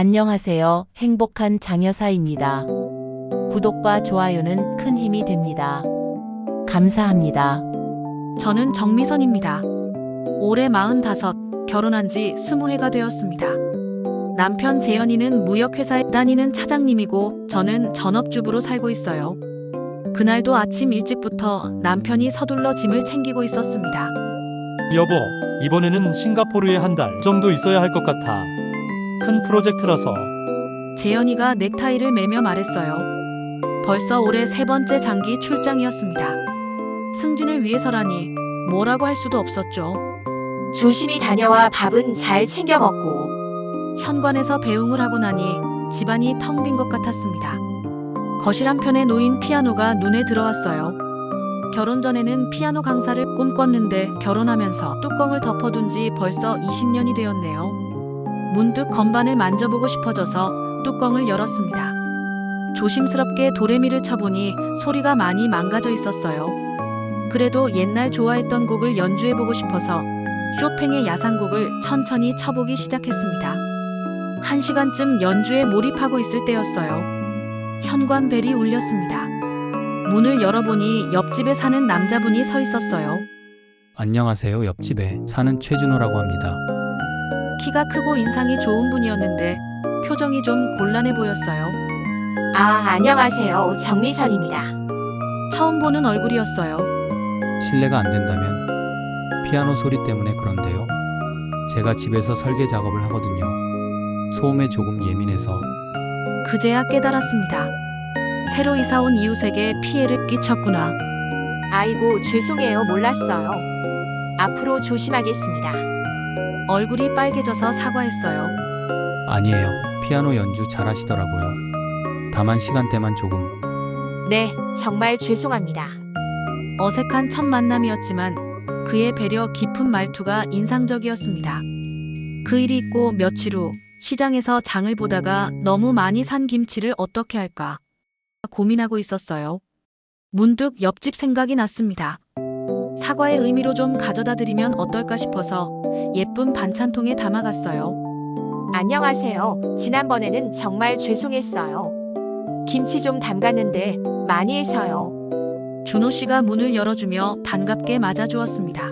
안녕하세요. 행복한 장여사입니다. 구독과 좋아요는 큰 힘이 됩니다. 감사합니다. 저는 정미선입니다. 올해 45, 결혼한 지 20해가 되었습니다. 남편 재현이는 무역회사에 다니는 차장님이고 저는 전업주부로 살고 있어요. 그날도 아침 일찍부터 남편이 서둘러 짐을 챙기고 있었습니다. 여보, 이번에는 싱가포르에 한 달 정도 있어야 할 것 같아. 큰 프로젝트라서. 재현이가 넥타이를 매며 말했어요. 벌써 올해 3번째 장기 출장이었습니다. 승진을 위해서라니 뭐라고 할 수도 없었죠. 조심히 다녀와 밥은 잘 챙겨 먹고. 현관에서 배웅을 하고 나니 집안이 텅 빈 것 같았습니다. 거실 한편에 놓인 피아노가 눈에 들어왔어요. 결혼 전에는 피아노 강사를 꿈꿨는데 결혼하면서 뚜껑을 덮어둔 지 벌써 20년이 되었네요. 문득 건반을 만져보고 싶어져서 뚜껑을 열었습니다. 조심스럽게 도레미를 쳐보니 소리가 많이 망가져 있었어요. 그래도 옛날 좋아했던 곡을 연주해보고 싶어서 쇼팽의 야상곡을 천천히 쳐보기 시작했습니다. 1시간쯤 연주에 몰입하고 있을 때였어요. 현관 벨이 울렸습니다. 문을 열어보니 옆집에 사는 남자분이 서 있었어요. 안녕하세요. 옆집에 사는 최준호라고 합니다. 키가 크고 인상이 좋은 분이었는데 표정이 좀 곤란해 보였어요. 안녕하세요. 정미선입니다. 처음 보는 얼굴이었어요. 실례가 안 된다면 피아노 소리 때문에 그런데요. 제가 집에서 설계 작업을 하거든요. 소음에 조금 예민해서. 그제야 깨달았습니다. 새로 이사온 이웃에게 피해를 끼쳤구나. 아이고, 죄송해요. 몰랐어요. 앞으로 조심하겠습니다. 얼굴이 빨개져서 사과했어요. 아니에요. 피아노 연주 잘하시더라고요. 다만 시간대만 조금. 네, 정말 죄송합니다. 어색한 첫 만남이었지만 그의 배려 깊은 말투가 인상적이었습니다. 그 일이 있고 며칠 후 시장에서 장을 보다가 너무 많이 산 김치를 어떻게 할까 고민하고 있었어요. 문득 옆집 생각이 났습니다. 사과의 의미로 좀 가져다 드리면 어떨까 싶어서 예쁜 반찬통에 담아갔어요. 안녕하세요. 지난번에는 정말 죄송했어요. 김치 좀 담갔는데 많이 해서요. 준호 씨가 문을 열어주며 반갑게 맞아주었습니다.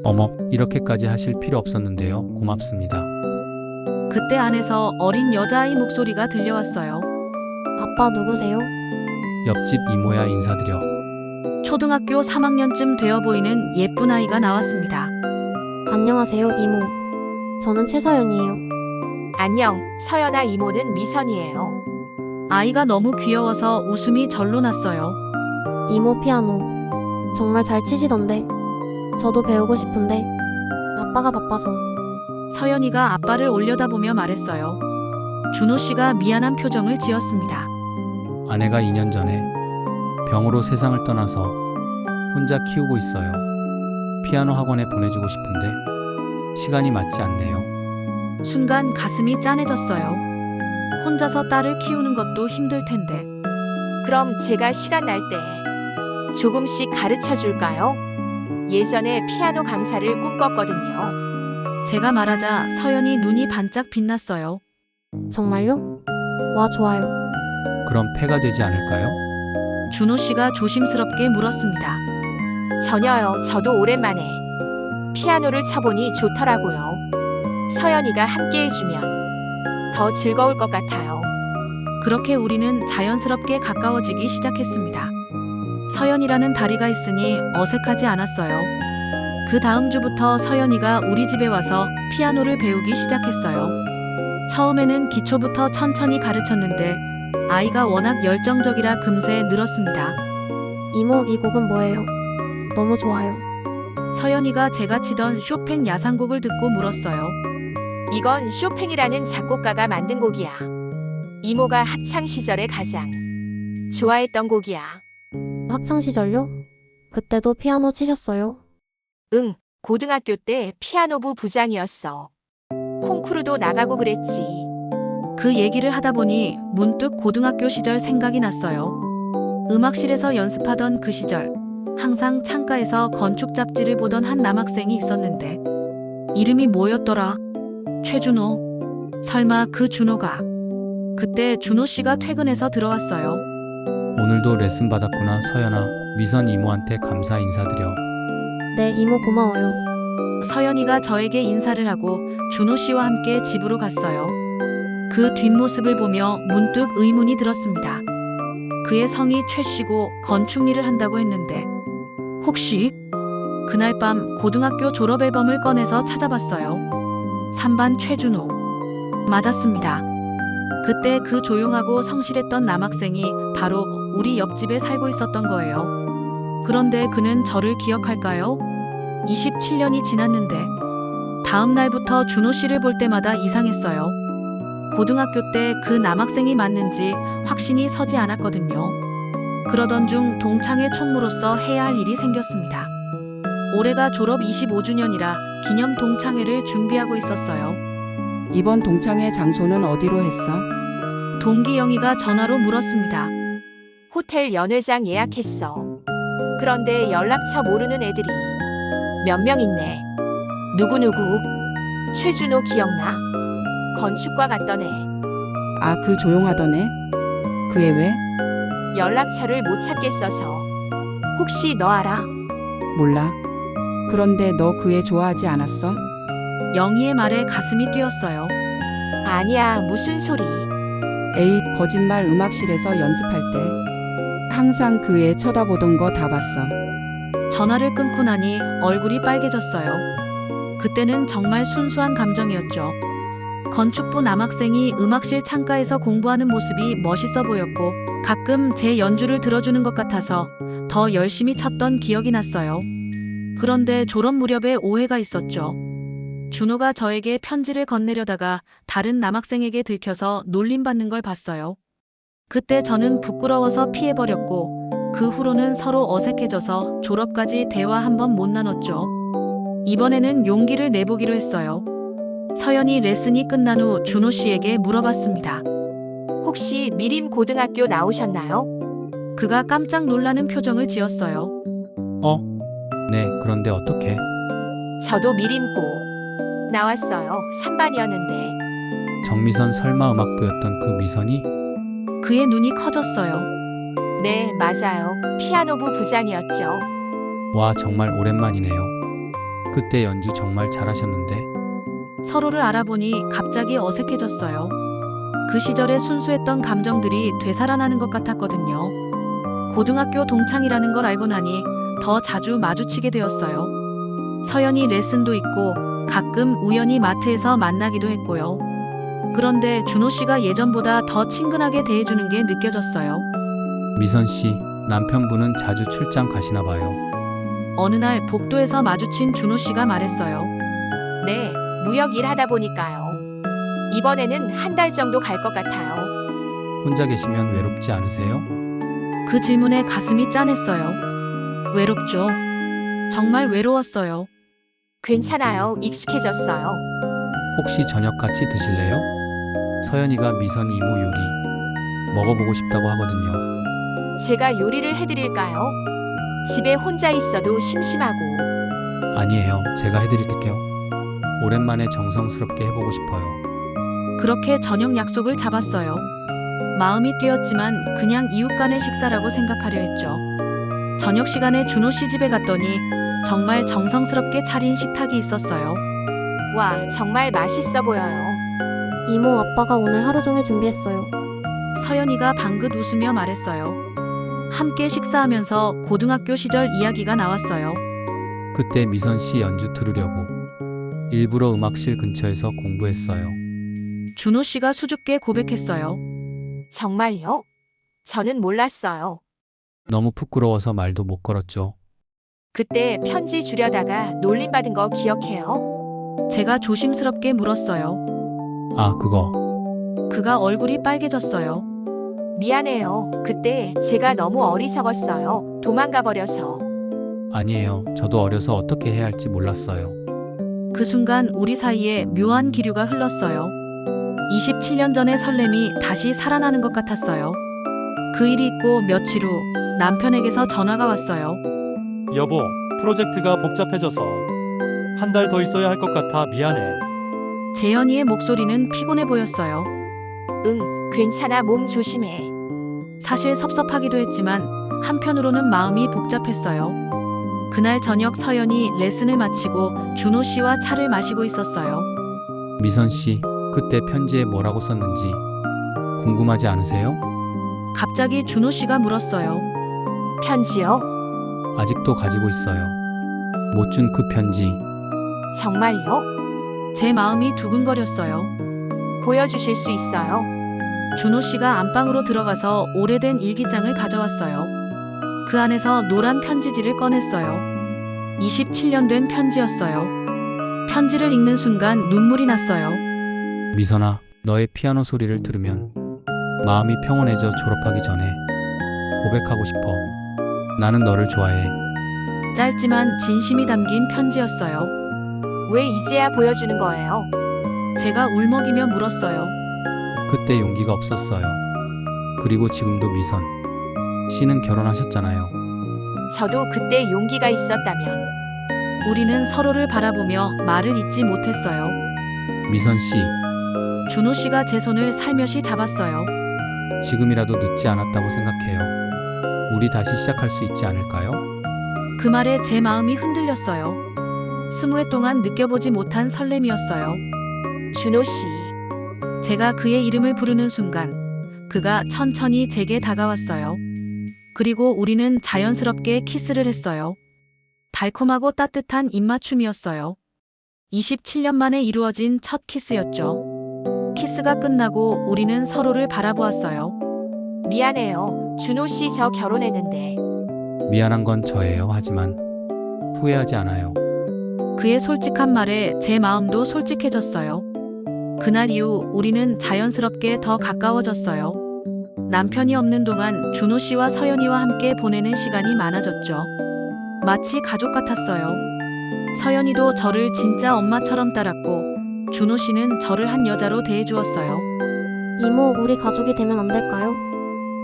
어머, 이렇게까지 하실 필요 없었는데요. 고맙습니다. 그때 안에서 어린 여자아이 목소리가 들려왔어요. 아빠 누구세요? 옆집 이모야, 인사드려. 초등학교 3학년쯤 되어 보이는 예쁜 아이가 나왔습니다. 안녕하세요, 이모. 저는 최서연이에요. 안녕, 서연아. 이모는 미선이에요. 아이가 너무 귀여워서 웃음이 절로 났어요. 이모 피아노 정말 잘 치시던데 저도 배우고 싶은데 아빠가 바빠서. 서연이가 아빠를 올려다보며 말했어요. 준호 씨가 미안한 표정을 지었습니다. 아내가 2년 전에 병으로 세상을 떠나서 혼자 키우고 있어요. 피아노 학원에 보내주고 싶은데 시간이 맞지 않네요. 순간 가슴이 짠해졌어요. 혼자서 딸을 키우는 것도 힘들 텐데. 그럼 제가 시간 날 때 조금씩 가르쳐 줄까요? 예전에 피아노 강사를 꿈꿨거든요. 제가 말하자 서연이 눈이 반짝 빛났어요. 정말요? 와, 좋아요. 그럼 폐가 되지 않을까요? 준호 씨가 조심스럽게 물었습니다. 전혀요. 저도 오랜만에 피아노를 쳐보니 좋더라고요. 서연이가 함께 해주면 더 즐거울 것 같아요. 그렇게 우리는 자연스럽게 가까워지기 시작했습니다. 서연이라는 다리가 있으니 어색하지 않았어요. 그 다음 주부터 서연이가 우리 집에 와서 피아노를 배우기 시작했어요. 처음에는 기초부터 천천히 가르쳤는데 아이가 워낙 열정적이라 금세 늘었습니다. 이모, 이 곡은 뭐예요? 너무 좋아요. 서연이가 제가 치던 쇼팽 야상곡을 듣고 물었어요. 이건 쇼팽이라는 작곡가가 만든 곡이야. 이모가 학창 시절에 가장 좋아했던 곡이야. 학창 시절요? 그때도 피아노 치셨어요? 응, 고등학교 때 피아노부 부장이었어. 콩쿠르도 나가고 그랬지. 그 얘기를 하다 보니 문득 고등학교 시절 생각이 났어요. 음악실에서 연습하던 그 시절, 항상 창가에서 건축 잡지를 보던 한 남학생이 있었는데 이름이 뭐였더라? 최준호. 설마 그 준호가. 그때 준호 씨가 퇴근해서 들어왔어요. 오늘도 레슨 받았구나, 서연아. 미선 이모한테 감사 인사드려. 네, 이모 고마워요. 서연이가 저에게 인사를 하고 준호 씨와 함께 집으로 갔어요. 그 뒷모습을 보며 문득 의문이 들었습니다. 그의 성이 최 씨고 건축 일을 한다고 했는데 혹시 그날 밤 고등학교 졸업 앨범을 꺼내서 찾아봤어요. 3반 최준호. 맞았습니다. 그때 그 조용하고 성실했던 남학생이 바로 우리 옆집에 살고 있었던 거예요. 그런데 그는 저를 기억할까요? 27년이 지났는데 다음 날부터 준호 씨를 볼 때마다 이상했어요. 고등학교 때 그 남학생이 맞는지 확신이 서지 않았거든요. 그러던 중 동창회 총무로서 해야 할 일이 생겼습니다. 올해가 졸업 25주년이라 기념 동창회를 준비하고 있었어요. 이번 동창회 장소는 어디로 했어? 동기 영희가 전화로 물었습니다. 호텔 연회장 예약했어. 그런데 연락처 모르는 애들이 몇 명 있네. 누구누구? 최준호 기억나? 건축과 갔던 애. 아, 그 조용하던 애? 그 애 왜? 연락처를 못 찾겠어서. 혹시 너 알아? 몰라. 그런데 너 그 애 좋아하지 않았어? 영희의 말에 가슴이 뛰었어요. 아니야, 무슨 소리. 에이, 거짓말. 음악실에서 연습할 때 항상 그 애 쳐다보던 거 다 봤어. 전화를 끊고 나니 얼굴이 빨개졌어요. 그때는 정말 순수한 감정이었죠. 건축부 남학생이 음악실 창가에서 공부하는 모습이 멋있어 보였고 가끔 제 연주를 들어주는 것 같아서 더 열심히 쳤던 기억이 났어요. 그런데 졸업 무렵에 오해가 있었죠. 준호가 저에게 편지를 건네려다가 다른 남학생에게 들켜서 놀림받는 걸 봤어요. 그때 저는 부끄러워서 피해버렸고 그 후로는 서로 어색해져서 졸업까지 대화 한 번 못 나눴죠. 이번에는 용기를 내보기로 했어요. 서연이 레슨이 끝난 후 준호 씨에게 물어봤습니다. 혹시 미림 고등학교 나오셨나요? 그가 깜짝 놀라는 표정을 지었어요. 네, 그런데 어떻게? 저도 미림고 나왔어요. 3반이었는데. 정미선 설마 음악부였던 그 미선이? 그의 눈이 커졌어요. 네, 맞아요. 피아노부 부장이었죠. 와, 정말 오랜만이네요. 그때 연주 정말 잘하셨는데. 서로를 알아보니 갑자기 어색해졌어요. 그 시절의 순수했던 감정들이 되살아나는 것 같았거든요. 고등학교 동창이라는 걸 알고 나니 더 자주 마주치게 되었어요. 서연이 레슨도 있고 가끔 우연히 마트에서 만나기도 했고요. 그런데 준호 씨가 예전보다 더 친근하게 대해주는 게 느껴졌어요. 미선 씨, 남편분은 자주 출장 가시나 봐요. 어느 날 복도에서 마주친 준호 씨가 말했어요. 네, 무역 일 하다 보니까요. 이번에는 한 달 정도 갈 것 같아요. 혼자 계시면 외롭지 않으세요? 그 질문에 가슴이 짠했어요. 외롭죠. 정말 외로웠어요. 괜찮아요. 익숙해졌어요. 혹시 저녁 같이 드실래요? 서연이가 미선 이모 요리 먹어보고 싶다고 하거든요. 제가 요리를 해드릴까요? 집에 혼자 있어도 심심하고. 아니에요. 제가 해드릴게요. 오랜만에 정성스럽게 해보고 싶어요. 그렇게 저녁 약속을 잡았어요. 마음이 뛰었지만 그냥 이웃 간의 식사라고 생각하려 했죠. 저녁 시간에 준호 씨 집에 갔더니 정말 정성스럽게 차린 식탁이 있었어요. 와, 정말 맛있어 보여요. 이모, 아빠가 오늘 하루 종일 준비했어요. 서연이가 방긋 웃으며 말했어요. 함께 식사하면서 고등학교 시절 이야기가 나왔어요. 그때 미선 씨 연주 들으려고 일부러 음악실 근처에서 공부했어요. 준호 씨가 수줍게 고백했어요. 정말요? 저는 몰랐어요. 너무 부끄러워서 말도 못 걸었죠. 그때 편지 주려다가 놀림받은 거 기억해요? 제가 조심스럽게 물었어요. 아, 그거. 그가 얼굴이 빨개졌어요. 미안해요. 그때 제가 너무 어리석었어요. 도망가 버려서. 아니에요. 저도 어려서 어떻게 해야 할지 몰랐어요. 그 순간 우리 사이에 묘한 기류가 흘렀어요. 27년 전의 설렘이 다시 살아나는 것 같았어요. 그 일이 있고 며칠 후 남편에게서 전화가 왔어요. 여보, 프로젝트가 복잡해져서 한 달 더 있어야 할 것 같아 미안해. 재현이의 목소리는 피곤해 보였어요. 응, 괜찮아. 몸 조심해. 사실 섭섭하기도 했지만 한편으로는 마음이 복잡했어요. 그날 저녁 서연이 레슨을 마치고 준호 씨와 차를 마시고 있었어요. 미선 씨, 그때 편지에 뭐라고 썼는지 궁금하지 않으세요? 갑자기 준호 씨가 물었어요. 편지요? 아직도 가지고 있어요. 못 준 그 편지. 정말요? 제 마음이 두근거렸어요. 보여주실 수 있어요? 준호 씨가 안방으로 들어가서 오래된 일기장을 가져왔어요. 그 안에서 노란 편지지를 꺼냈어요. 27년 된 편지였어요. 편지를 읽는 순간 눈물이 났어요. 미선아, 너의 피아노 소리를 들으면 마음이 평온해져. 졸업하기 전에 고백하고 싶어. 나는 너를 좋아해. 짧지만 진심이 담긴 편지였어요. 왜 이제야 보여주는 거예요? 제가 울먹이며 물었어요. 그때 용기가 없었어요. 그리고 지금도 미선 씨는 결혼하셨잖아요. 저도 그때 용기가 있었다면 우리는 서로를 바라보며 말을 잇지 못했어요. 미선 씨, 준호 씨가 제 손을 살며시 잡았어요. 지금이라도 늦지 않았다고 생각해요. 우리 다시 시작할 수 있지 않을까요? 그 말에 제 마음이 흔들렸어요. 20해 동안 느껴보지 못한 설렘이었어요. 준호 씨, 제가 그의 이름을 부르는 순간 그가 천천히 제게 다가왔어요. 그리고 우리는 자연스럽게 키스를 했어요. 달콤하고 따뜻한 입맞춤이었어요. 27년 만에 이루어진 첫 키스였죠. 키스가 끝나고 우리는 서로를 바라보았어요. 미안해요. 준호 씨 저 결혼했는데. 미안한 건 저예요. 하지만 후회하지 않아요. 그의 솔직한 말에 제 마음도 솔직해졌어요. 그날 이후 우리는 자연스럽게 더 가까워졌어요. 남편이 없는 동안 준호 씨와 서연이와 함께 보내는 시간이 많아졌죠. 마치 가족 같았어요. 서연이도 저를 진짜 엄마처럼 따랐고 준호 씨는 저를 한 여자로 대해주었어요. 이모, 우리 가족이 되면 안 될까요?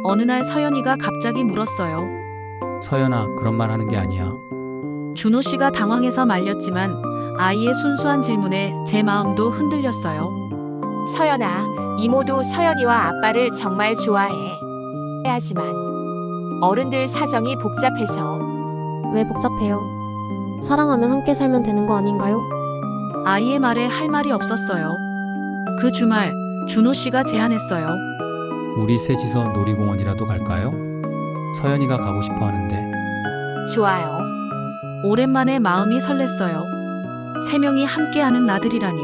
어느 날 서연이가 갑자기 물었어요. 서연아, 그런 말 하는 게 아니야. 준호 씨가 당황해서 말렸지만 아이의 순수한 질문에 제 마음도 흔들렸어요. 서연아, 이모도 서연이와 아빠를 정말 좋아해. 하지만 어른들 사정이 복잡해서. 왜 복잡해요? 사랑하면 함께 살면 되는 거 아닌가요? 아이의 말에 할 말이 없었어요. 그 주말 준호 씨가 제안했어요. 우리 셋이서 놀이공원이라도 갈까요? 서연이가 가고 싶어 하는데. 좋아요. 오랜만에 마음이 설렜어요. 세 명이 함께하는 나들이라니.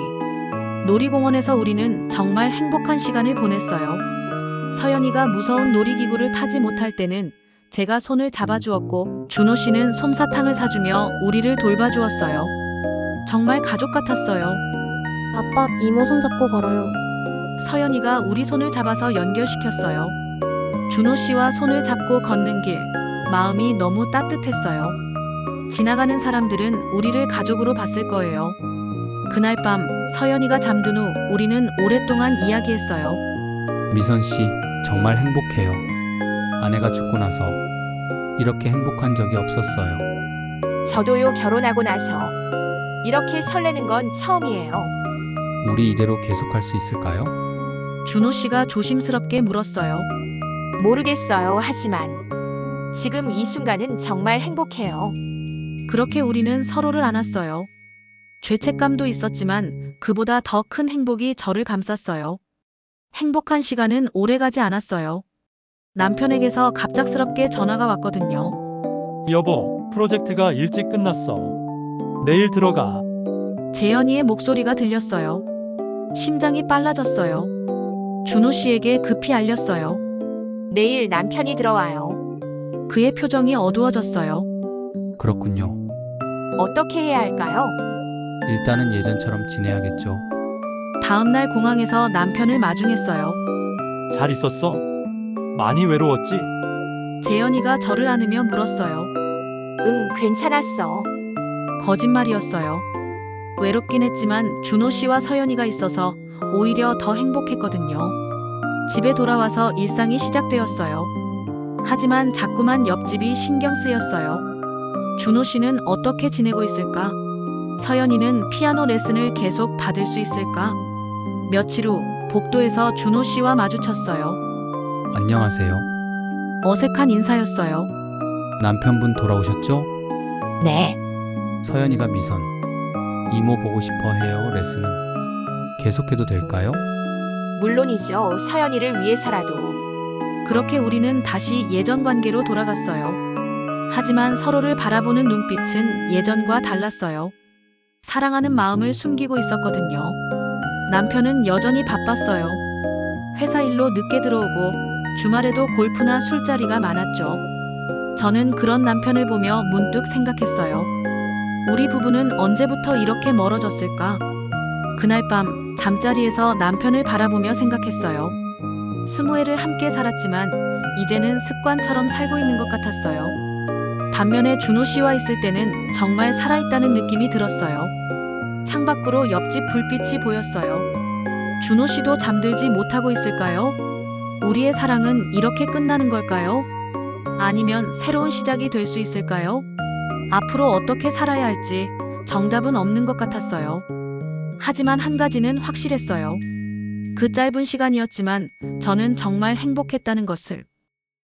놀이공원에서 우리는 정말 행복한 시간을 보냈어요. 서연이가 무서운 놀이기구를 타지 못할 때는 제가 손을 잡아주었고 준호 씨는 솜사탕을 사주며 우리를 돌봐주었어요. 정말 가족 같았어요. 아빠, 이모 손잡고 걸어요. 서연이가 우리 손을 잡아서 연결시켰어요. 준호 씨와 손을 잡고 걷는 길, 마음이 너무 따뜻했어요. 지나가는 사람들은 우리를 가족으로 봤을 거예요. 그날 밤 서연이가 잠든 후 우리는 오랫동안 이야기했어요. 미선 씨, 정말 행복해요. 아내가 죽고 나서 이렇게 행복한 적이 없었어요. 저도요. 결혼하고 나서 이렇게 설레는 건 처음이에요. 우리 이대로 계속할 수 있을까요? 준호 씨가 조심스럽게 물었어요. 모르겠어요. 하지만 지금 이 순간은 정말 행복해요. 그렇게 우리는 서로를 안았어요. 죄책감도 있었지만 그보다 더 큰 행복이 저를 감쌌어요. 행복한 시간은 오래가지 않았어요. 남편에게서 갑작스럽게 전화가 왔거든요. 여보, 프로젝트가 일찍 끝났어. 내일 들어가. 재현이의 목소리가 들렸어요. 심장이 빨라졌어요. 준호 씨에게 급히 알렸어요. 내일 남편이 들어와요. 그의 표정이 어두워졌어요. 그렇군요. 어떻게 해야 할까요? 일단은 예전처럼 지내야겠죠. 다음 날 공항에서 남편을 마중했어요. 잘 있었어? 많이 외로웠지? 재현이가 저를 안으며 물었어요. 응, 괜찮았어. 거짓말이었어요. 외롭긴 했지만 준호 씨와 서연이가 있어서 오히려 더 행복했거든요. 집에 돌아와서 일상이 시작되었어요. 하지만 자꾸만 옆집이 신경 쓰였어요. 준호 씨는 어떻게 지내고 있을까? 서연이는 피아노 레슨을 계속 받을 수 있을까? 며칠 후 복도에서 준호 씨와 마주쳤어요. 안녕하세요. 어색한 인사였어요. 남편분 돌아오셨죠? 네. 서연이가 미선. 이모 보고 싶어 해요. 레슨은 계속해도 될까요? 물론이죠. 서연이를 위해서라도. 그렇게 우리는 다시 예전 관계로 돌아갔어요. 하지만 서로를 바라보는 눈빛은 예전과 달랐어요. 사랑하는 마음을 숨기고 있었거든요. 남편은 여전히 바빴어요. 회사 일로 늦게 들어오고 주말에도 골프나 술자리가 많았죠. 저는 그런 남편을 보며 문득 생각했어요. 우리 부부는 언제부터 이렇게 멀어졌을까? 그날 밤 잠자리에서 남편을 바라보며 생각했어요. 20회를 함께 살았지만 이제는 습관처럼 살고 있는 것 같았어요. 반면에 준호 씨와 있을 때는 정말 살아있다는 느낌이 들었어요. 창밖으로 옆집 불빛이 보였어요. 준호 씨도 잠들지 못하고 있을까요? 우리의 사랑은 이렇게 끝나는 걸까요? 아니면 새로운 시작이 될 수 있을까요? 앞으로 어떻게 살아야 할지 정답은 없는 것 같았어요. 하지만 한 가지는 확실했어요. 그 짧은 시간이었지만 저는 정말 행복했다는 것을.